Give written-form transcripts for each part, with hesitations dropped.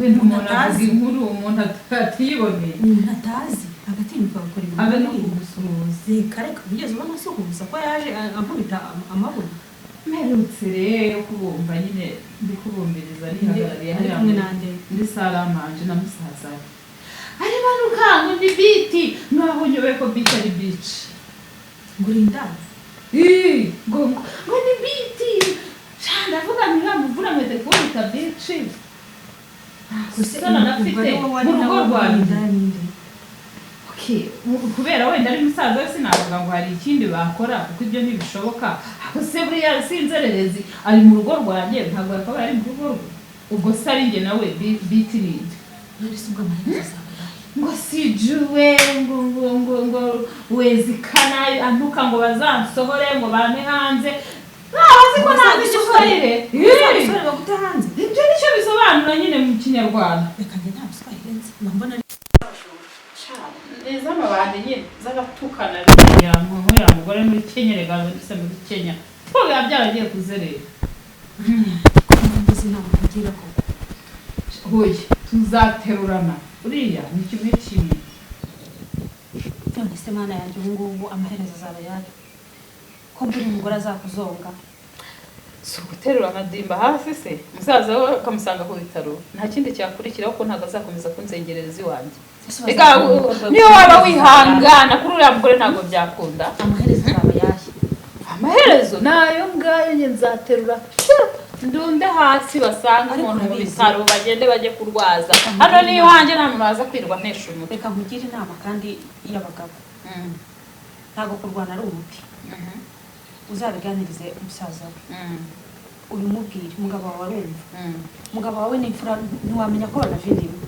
wenda umuntu avuga inkuru umuntu atiyiboneye umuntu atazi agatinyuka gukora ibintu abe no kugusuhuza kareka kugeza ubona asuhuza ko yaje ankubita amaboko mperutse rero kubumva nyine ndi kubumbiriza nihagarariye hariya muri saramanje na musaza ari banukango ndi biti nkaho nyobe ko biti ari bici ngurinda ngo ni biti cyane avuga ntiramuvura mete kubita bici kusana nafite mu rugo rwanjye kubera wenda ari musaza we sinavuga ngo hari ikindi bakora kuko ibyo ntibishoboka se buriya sinzererezi ari mu rugo rwanjye ntabwo akaba ari mu rugo rwe ubwo se ari njye nawe biti ninde ngo sijuwe ngo wezikana antuka ngo bazansohore ngo bane hanze nabazi ko ntabwo igiswahili bagute hanze ibyo nicyo bisobanura nyine mu kinyarwanda reka njye nta giswahili nzi mbona neza amabandi nyine z'agatukana biriya nk'uriya mugore muri Kenya rega ndetse muri Kenya twebwe byaragiye kuzerera ngize inama kugira ko hoye tuzaterurana uriya ni kimwe kimwe none se mana yanjye ngubu amaherezo azaba yaje ko mbiri umugore azakuzonga so guterura amadimba hafi se musaza we akamusanga ku bitaro nta kindi cyakurikiraho ko ntago azakomeza kunzengereza iwanjye ega niyo waba wihangana kuri uriya mugore ntago byakunda amaherezo azaba yaje amaherezo nayo ngayo nge nzaterura ndunde hasi basanga umuntu mu bitaro bagende baje kurwaza hano niyo hanjye nta muntu waza kwirwa ntesha umutwe reka nkugire inama kandi y'abagabo ntago kurwana ari umuti uzabiganirize umusaza we ubimubwire umugabo wawe arumva umugabo wawe ni imfura ntiwamenya ko banavindimwe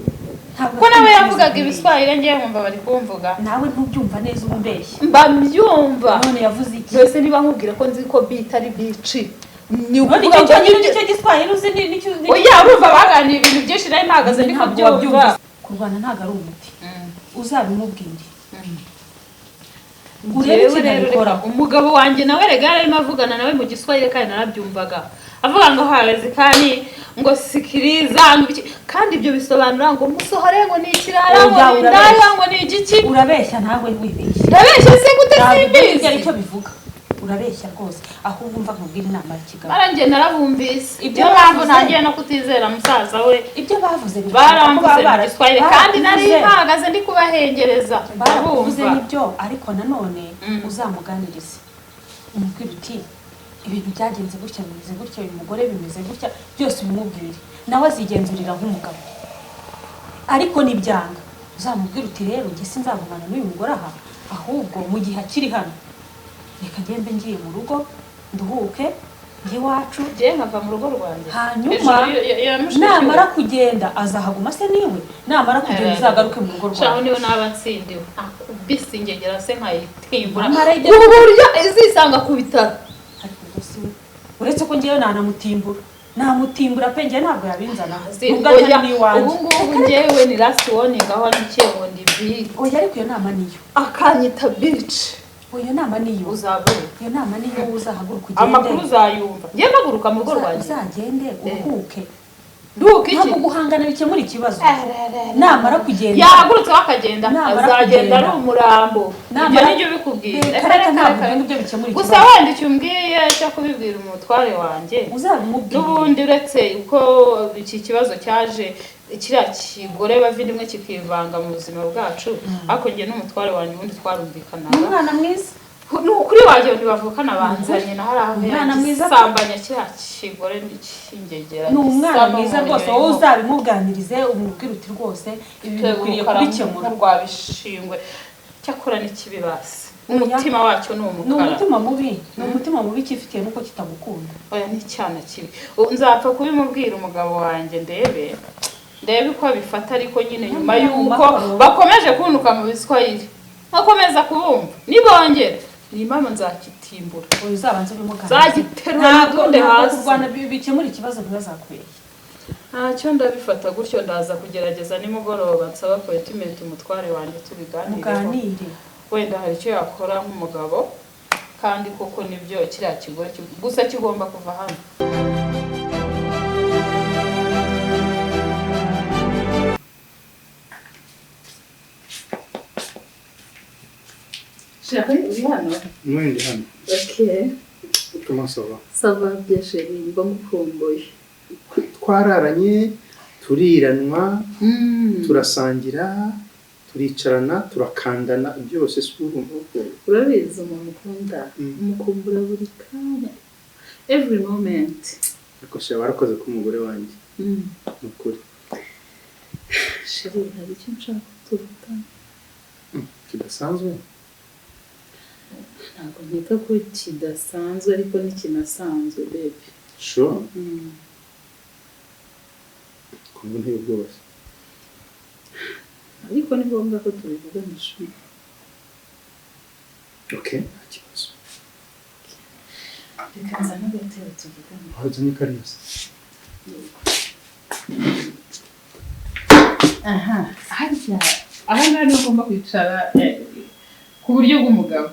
ko nawe yavugaga ibiswahili ngiye nkumva bari kumvuga nawe ntubyumva neza ubumbeshye mbabyumva none yavuze iki twese niba nkubwira ko nzi ko beat ari bici ni ukuvuga ngo nicyo giswahili uzi nicyo oya urumva baganira ibintu byinshi nayo mpagaze ndi kubyumva kurwana ntago ari umuti uzabimubwire umugabo wanjye nawe rega arimo avugana nawe mu giswahili kandi narabyumvaga avuga ngo hawezekani ngo sikiriza kandi ibyo bisobanura ngo musohore ngo ni ikirara ngo ndaya ngo ni igiki urabeshya ntawe wibeshya urabeshya se gute simbizi icyo bivuga urabeshya rwose ahubwo umva nkubwira inama y'ikigabo barangiye narabumvise ibyo mpamvu ntagiye no kutizera musaza we ibyo bavuze baramvuze mu giswahili kandi nari mpagaze ndi kubahengereza baravuze nibyo ariko nanone uzamuganirize umubwire uti ibintu byagenze gutya bimeze gutya uyu mugore bimeze gutya byose ubimubwire nawe azigenzurira nk'umugabo ariko nibyanga uzamubwire uti rero njye sinzagumana n'uyu mugore aha ahubwo mu gihe akiri hano reka ngende ngiye mu rugo nduhuke njye wacu je nkava mu rugo rwanjye hanyuma namara kugenda azahaguma se niwe namara kugenda uzagaruke mu rugo rwanjye shaho niwe naba nsindiwe bisi ngegera se nkayitimbura uburyo izisanga ku bitaro ariko gusa uretse ko ngiye namutimbura pe ngiye ntabwo yabinzana ubwo ngubu ngewe ni last warning aho n'ikiye ngo ndi big oya ariko iyo nama niyo akanyita bitch iyo nama niyo uzabure iyo nama niyo uzahaguruka ugende amakuru uzayumva ngiye mpaguruka mu rugo rwanjye uzagende uruhuke nduhuke iki ntabwo guhangana bikemura ikibazo namara kugenda yahagurutse bakagenda azagenda ari umurambo ibyo nibyo bikubwira ntabwo bikemura ikibazo gusa wenda icyo umbwiye cyo kubibwira umutware wanjye uzabimubwira n'ubundi uretse uko iki kibazo cyaje kiriya kigore bavindimwe kikivanga mu buzima bwacu ariko njye n'umutware wanjye ubundi twarumvikanaga umwana mwiza kuri waje ntibavukana banzanye na haraho umwana mwiza sambanya kiriya kigore n'ikingegera ni umwana mwiza rwose wowe uzabimuganirize umubwire uti rwose ibi bikwiriye kubikemura rwabishingwe cyakora n'ikibibasi umutima wacyo ni umukara ni umutima mubi kifitiye nuko kitagukunda oya ni cyana kibi nzapfa kubimubwira umugabo wanjye ndebe uko bifata ariko nyine nyuma yuko bakomeje kunuka mu biswahili bakomeza kubumva nibongera ni mama nzakitimbura oya uzabanze bimuganirize zagiterura n'ukunde hasi kurwana bikemura ikibazo ntibazakwiye ntacyo ndabifata gutyo ndaza kugerageza nimugoroba nsaba appointment umutware wanjye tubiganire wenda hari icyo yakora nk'umugabo kandi koko nibyo kiriya kigore gusa kigomba kuva hano Chérie, uri hano? Oui, ndi hano. Ok. Comment ça va? Ça va bien chérie, mba mukumbuye. Twararanye, turiranwa, turasangira, turicarana, turakandana, byose si urumva ko. Urabizi umuntu ukunda, umukumbura buri kanya. Every moment. Ariko se barakoze ku mugore wanjye. Nukuri. Chérie, hari icyo nshaka kutuvugana. Kidasanzwe? Ntabwo nkeka ko kidasanzwe ariko nikinasanzwe baby. Sure. Kumva nteye ubwoba se. Ariko ni ngombwa ko tubivugana ishuri. Okay, nta kibazo. Reka nzane agatebe tuvugane. Wazanye kariya. Aha, harya aha ngaha niho ugomba kwicara ku buryo bw'umugabo.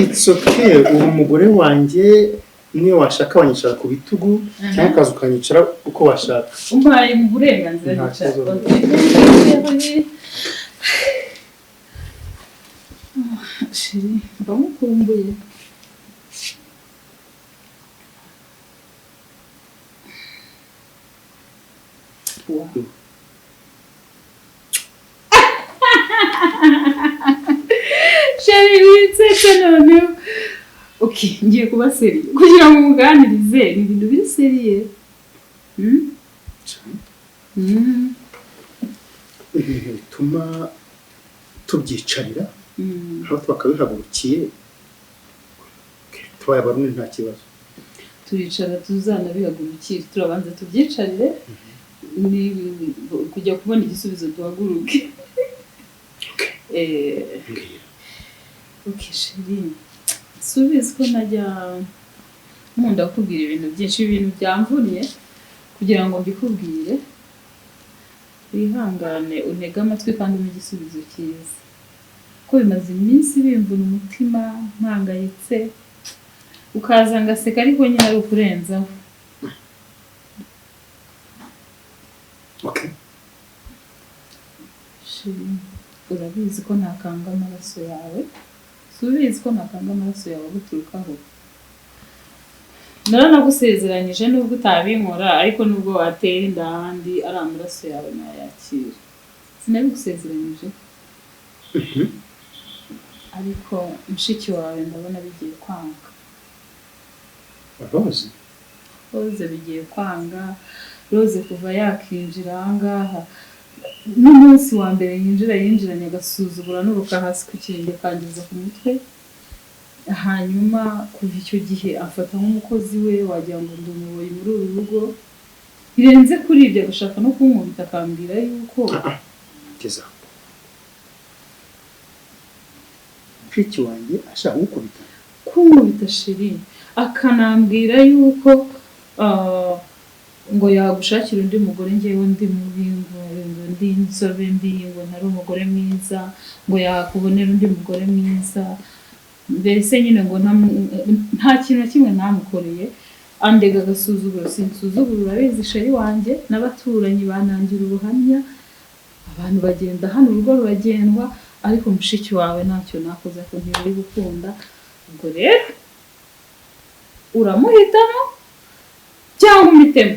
It's okay, uwo mugore wanjye niyo washaka wanyicara ku bitugu cyangwa ukaza ukanyicara uko washaka. Umpaye mu burenganzira n'icara. Shiri, bamukumbuye. Wow. Shiri, winsetse noneho. Okay, ngiye kuba seriye kugira ngo muganirize ibintu biri seriye. Ibintu bituma tubyicarira aho twakabihagurukiye tubaye abarumwe nta kibazo. Turicara tuzanabihagurukire, turabanza tubyicarire kujya kubona igisubizo duhaguruke. Okay, Shiri. Subizi ko najya nkunda kukubwira ibintu byinshi, ibintu byamvunye kugira ngo mbikubwire. Wihangane unege amatwi kandi umpe igisubizo cyiza. Ko bimaze iminsi bimvuna umutima, mpangayitse. Ukaza ngaseka ariko nyine ari ukurenzaho. Okay. Shiri, urabizi ko nakanga amaraso yawe. Subizi ko nakanga amaraso yawe guturukaho. Naranagusezeranyije nubwo utabinkora ariko nubwo watera inda ahandi ari amaraso yawe nayakira. Sinabigusezeranyije. Ariko mushiki wawe ndabona bigiye kwanga. Rose? Rose bigiye kwanga. Rose kuva yakinjira ahangaha n'umunsi wa mbere yinjiranye agasuzugura n'uruka hasi ku kirenge kangiza ku mutwe. Hanyuma kuva icyo gihe afata nk'umukozi we wagira ngo ndi umuyobozi muri uru rugo. Birenze kuri ibyo agashaka no kunkubita akambwira yuko Keza. Mushiki wanjye ashaka gukubita. Kunkubita Shiri, akanambwira yuko ngo yagushakira undi mugore njyewe ndi mubi, ngo ndi inzobe mbi, ngo ntari umugore mwiza, ngo yakubonera undi mugore mwiza. Mbese nyine ngo nta kintu na kimwe namukoreye. Andega agasuzuguro, sinsuzuguro urabizi Sheri wanjye, n'abaturanyi banangira ubuhamya. Abantu bagenda hano urugo ruragendwa, ariko mushiki wawe ntacyo nakoze ko ntibari gukunda. Ubwo rero uramuhitamo cyangwa umitemo.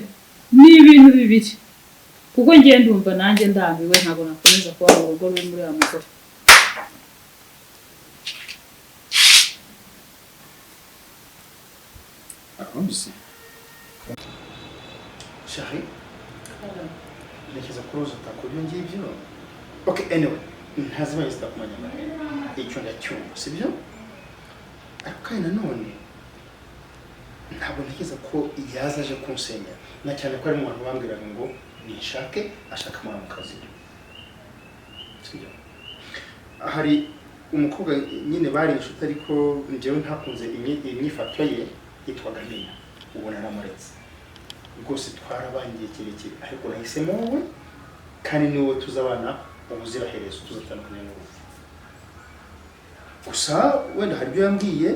Ni ibintu bibiri. Kuko ngiye ndumva nanjye ndambiwe, ntabwo nakomeza kuba mu rugo ruri muri aya mugore. Rose? Shari? Ntekereza ko Rose atakora ibyo ngibyo. Okay, anyway, ntazibaye zitakumanya icyo ndacyumva, sibyo? Ariko kandi nanone ntabwo ntekereza ko yaza aje kunsenya, na cyane ko ari mu bantu bambwiraga ngo nishake ashaka amara mu kazi. Sibyo? Hari umukobwa nyine bari inshuti ariko njyewe ntakunze imyifato ye, yitwaga Nina. Ubona naramuretse. Rwose twarabangiye kirekire ariko nahisemo wowe kandi ni wowe tuzabana ubuziraherezo, tuzatandukanye n'urupfu. Gusa wenda hari ibyo yambwiye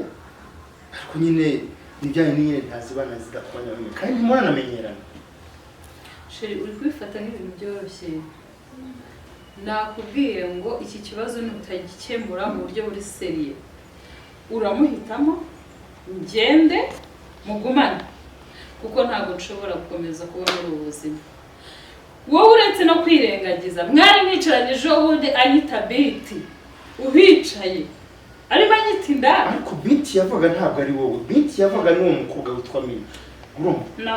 ariko nyine nibyaye nyine ntazibana zidakwanya bimwe kandi muranamenyerana. Sheri, uri kwifata nk'ibintu byoroshye. Nakubwiye ngo iki kibazo nutagikemura mu buryo buri seriye uramuhitamo ngende mugumane kuko ntabwo nshobora gukomeza kuba muri ubu buzima. Wowe uretse no kwirengagiza mwari mwicaranye ejo bundi anyita Biti uhicaye arimo anyita indaya. Ariko Biti yavuga ntabwo ari wowe, Biti yavuga ni uwo mukobwa witwa Mina. Urumva? No.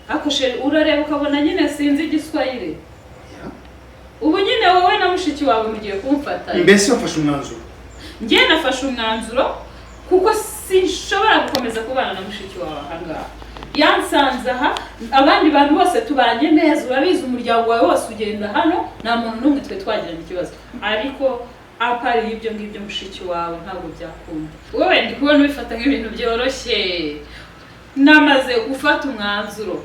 Ako sheri urareba ukabona nyine sinzi igiswahili. Ubu nyine wowe na mushiki wawe mugiye kumfata. Mbese wafashe umwanzuro? Njye nafashe umwanzuro kuko sinshobora gukomeza kubana na mushiki wawe ahangaha. Yansanze aha, abandi bantu bose tubanye neza, urabizi umuryango wawe wose ugenda hano, nta muntu n'umwe twe twagiranye ikibazo. Ariko apari ibyo ngibyo mushiki wawe ntabwo byakunda. Wowe ndi kubona ubifata nk'ibintu byoroshye. Namaze gufata umwanzuro.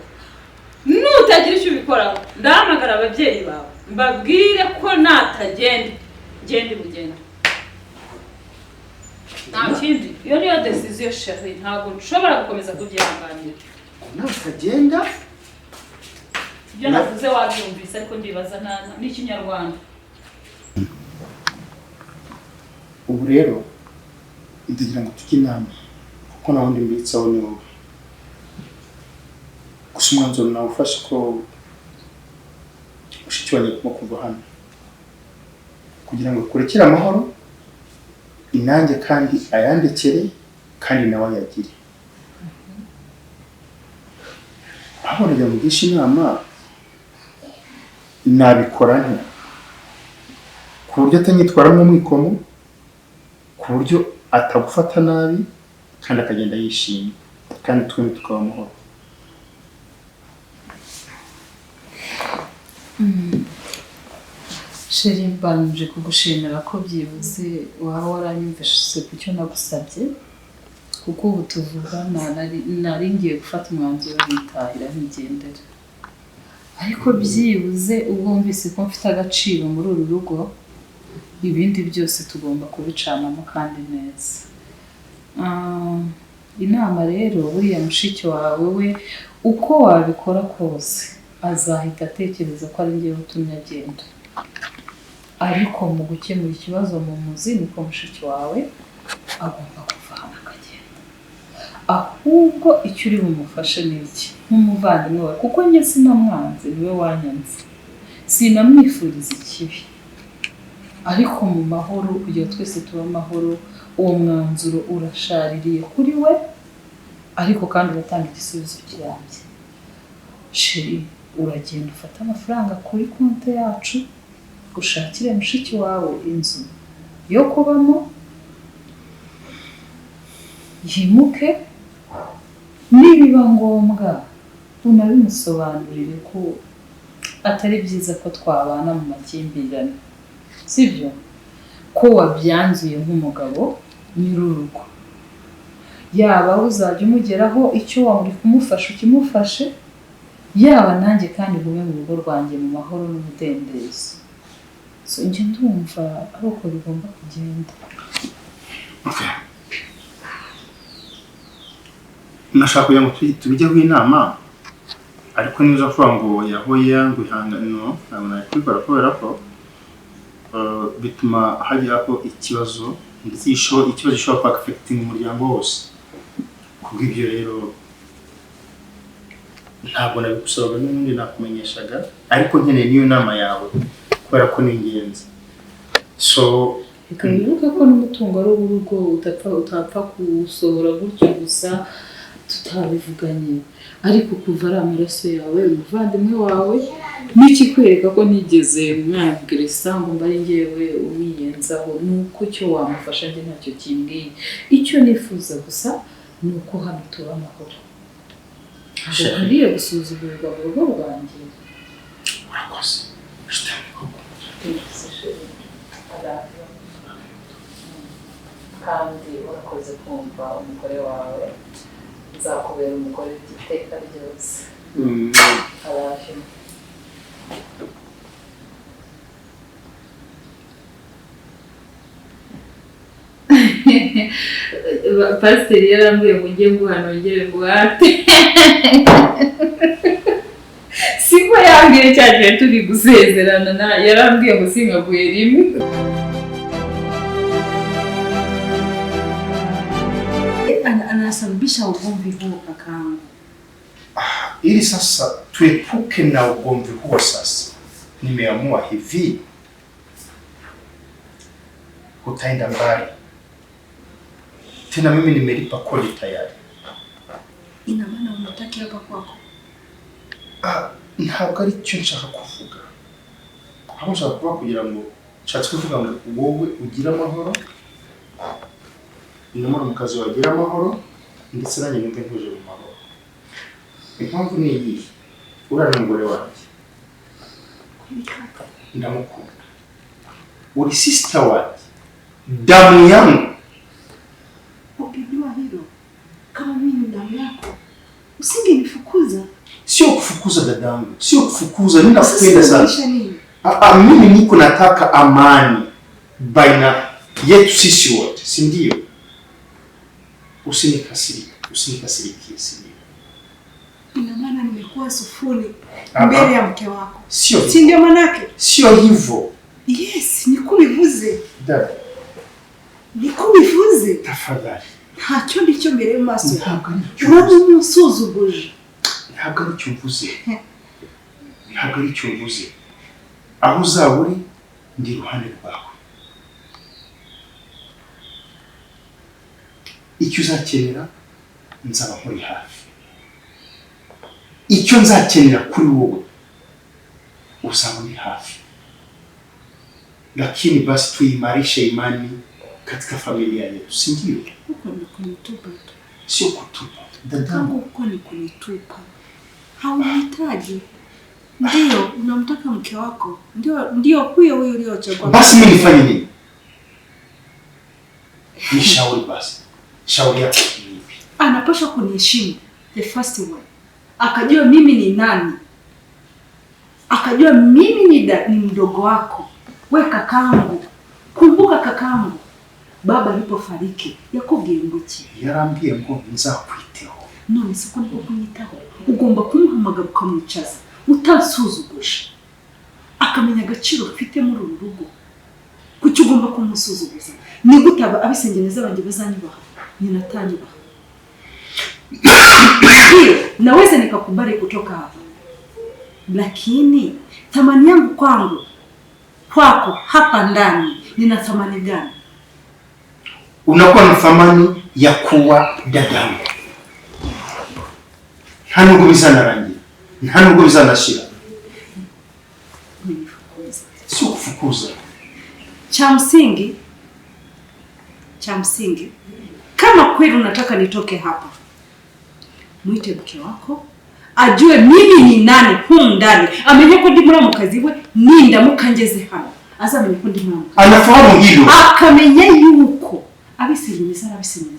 Nutagira icyo ubikoraho, ndahamagara ababyeyi bawe mbabwire ko natagenda gende mugenda. Nta kindi, iyo niyo decision chérie, ntabwo nshobora gukomeza kubyihanganira. Natagenda ibyo navuze wabyumvise ariko ndibaza n'ikinyarwanda. Ubu rero ndagira ngo tujye inama kuko nawe mbitsaho ni wowe. Gusa umwanzuro nawe ufashe ko mushiki wanjye agomba kuva hano kugira ngo kurekere amahoro inange kandi ayandekere kandi nawe ayagire. Aho najya mugisha inama nabikora nte ku buryo atanyitwara nk'umwikomo, ku buryo atagufata nabi kandi akagenda yishimye kandi twembi tukaba amahoro. Sheri mbanje kugushimira ko byibuze waba waranyumvise ku cyo nagusabye kuko ubu tuvugana nari ngiye gufata umwanzuro witahira ntigendera. Ariko byibuze ubumvise ko mfite agaciro muri uru rugo, ibindi byose tugomba kubicanamo kandi neza. Inama rero buriya mushiki wawe we uko wabikora kose azahita atekereza ko ari ngewe utumye agenda. Ariko mu gukemura ikibazo mu muzi niko mushiki wawe agomba kuva hano akagenda. Ahubwo icyo uri bumufashe ni iki nk'umuvandimwe wawe kuko njye sinamwanze, niwe wanyanze, sinamwifuriza ikibi. Ariko mu mahoro kugira twese tuba amahoro, uwo mwanzuro urashaririye kuri we ariko kandi uratanga igisubizo kirambye. Sheri uragenda ufata amafaranga kuri konti yacu ushakire mushiki wawe inzu yo kubamo, yimuke, nibiba ngombwa unabimusobanurire ko atari byiza ko twabana mu makimbirane, sibyo? Ko wabyanzuye nk'umugabo nyir'urugo, yaba uzajya umugeraho icyo wamuri kumufasha ukimufashe, yaba nanjye kandi gume mu rugo rwanjye mu mahoro n'umudendezo. So njye ndumva ari uko bigomba kugenda. Nashaka kugira ngo tubijyeho inama ariko niba uzavuga ngo yahoya ngo ihangane no ntabwo nabikora kubera ko bituma hajyaho ikibazo ndetse ikibazo gishobora kuba affecting umuryango wose. Kubw'ibyo rero ntabwo nabigusabaga n'ubundi nakumenyeshaga ariko nkeneye niyo nama yawe kubera ko ni ingenzi. So Ikibuka ko n'umutungo ari urugo utapfa kusohora gutyo gusa tutabivuganye, ariko kuva ari amaraso yawe umuvandimwe wawe n'ikikwereka ko nigeze mwabwirisa ngo mbari ngewe uwiyenzaho nuko cyo wamufasha njye ntacyo kimbwiye. Icyo nifuza gusa nuko hano tuba amahoro. Ngiye gusuzugurirwa mu rugo rwanjye. urakoze. Kandi urakoze kumva umugore wawe, nzakubera umugore iteka ryose. Araje. Pasiteri yarambwiye ngo njye nguhanongere buhate. Siko yambwiye cyagiye turi gusezerana yarambwiye ngo singaguye rimwe. anasababisha ugomvi huo kakaangu. Ili sasa tuepuke na ugomvi huo sasa, nimeamua hivi, utaenda mbali. Tena mimi nimelipa kodi tayari. Ina maana unataka hapa kwako? Ntabwo ari cyo nshaka kuvuga. Aho nshaka kuba kugira ngo nshatse kuvuga ngo wowe ugira amahoro, n'umwana mu kazi wagira amahoro, ndetse nanjye numve ntuje mu mahoro. Impamvu ni iyi, urana umugore wanjye. Ndamukunda. Uri sister wanjye. Damu yangu. Ukijua hilo, kama mimi ni damu yako, usingenifukuza. Sio kufukuza dadangu, sio kufukuza, ninakupenda sana. Nini? Mimi niko nataka amani baina yetu sisi wote, si ndio? Usinikasirikie, si ndio? Ina maana nimekuwa sufuri mbele ya mke wako. Sio. Si ndio manake? Sio hivyo. Yes, nikubivuze. Dada. Nikubivuze. Tafadhali. Ntacyo ndicyo mbere maso. Ntabwo ari cyo. Urabona usuzuguje. Ntabwo ari cyo mvuze. Ntabwo ari cyo mvuze. Aho uzaba uri ndi iruhande rwawe. Icyo uzakenera nzaba nkuri hafi. Icyo nzakenera kuri wowe uzaba uri hafi. Lakini basi tuimarishe imani katika familia yetu, si ndio? Huko ni kunitupa tu. Sio kutupa. Dadangu, huko ni kunitupa. Hauhitaji. Ndio, unamtaka mke wako. Ndio huyo uliochagua. Basi mimi nifanye nini? Nishauri basi. Shauri yako ni ipi? Anapaswa kuniheshimu, the first one. Akajua mimi ni nani. Akajua mimi ni mdogo wako. We kakaangu. Kumbuka kakaangu. Baba alipofariki yakubwiye yarambwiye ngo nzakwiteho. None siko niko kunyitaho. Ugomba kumuhamagara ukamwicaza utasuzuguje. Akamenya agaciro ufite muri uru rugo. Kuki ugomba kumusuzuguza? Ni gutaba abisengeneza banje bazanyubaha. Ninatanyubaha. Naweza nikakubali kutoka hapa. Lakini thamani yangu kwako hapa ndani nina thamani gani? Unakuwa na thamani ya kuwa dadangu. Nta nubwo bizana rangi. Nta nubwo bizana shira. Sio kufukuza. Cha msingi kama kweli unataka nitoke hapa, muite mke wako ajue mimi ni nani humu ndani. Amenye ko ndi muramukazi we ninda mukangeze hano. Azamenye ko ndi muramukazi. Anafahamu hilo. Akamenye yuko abisinyiza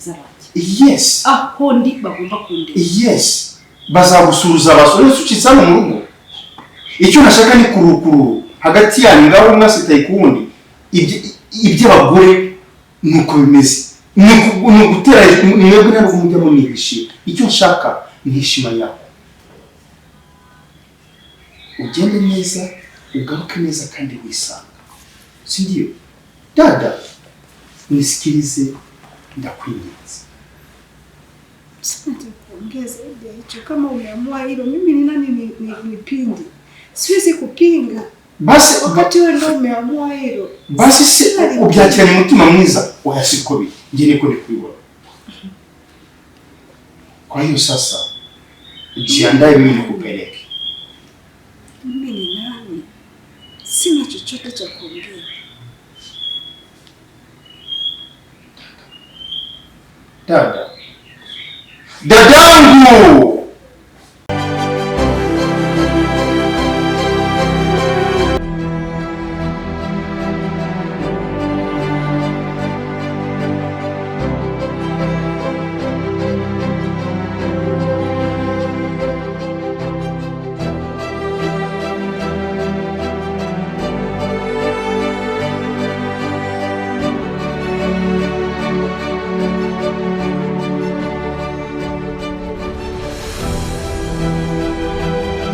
banje. Yes. Aho ndi bagomba kunde. Yes. Bazagusuruza basore sucitsana mu rugo. Icyo nashaka ni kurukuru hagati yanyu ngaho mwasitaye kuwundi. Ibyo abagore nuko bimeze. Ni gutera mwebwe nabo mujya mu nibishi. Icyo nshaka ni heshima yako. Ugende neza, ugaruke neza kandi wisanga. Si ndio? Dada, nisikilize ndakwinginze. Sasa kuongeza hicho kama umeamua hilo, mimi ni nani nipinge? Siwezi kupinga. Basi wakati wewe ndio umeamua hilo. Basi si ubyakira ni mutima mwiza oyasikobi. Nje niko ndikubibona. Kwa hiyo sasa jiandae mimi nikupeleke. Mimi ni nani? Sina chochote cha kuongea. Dada. Dadangu!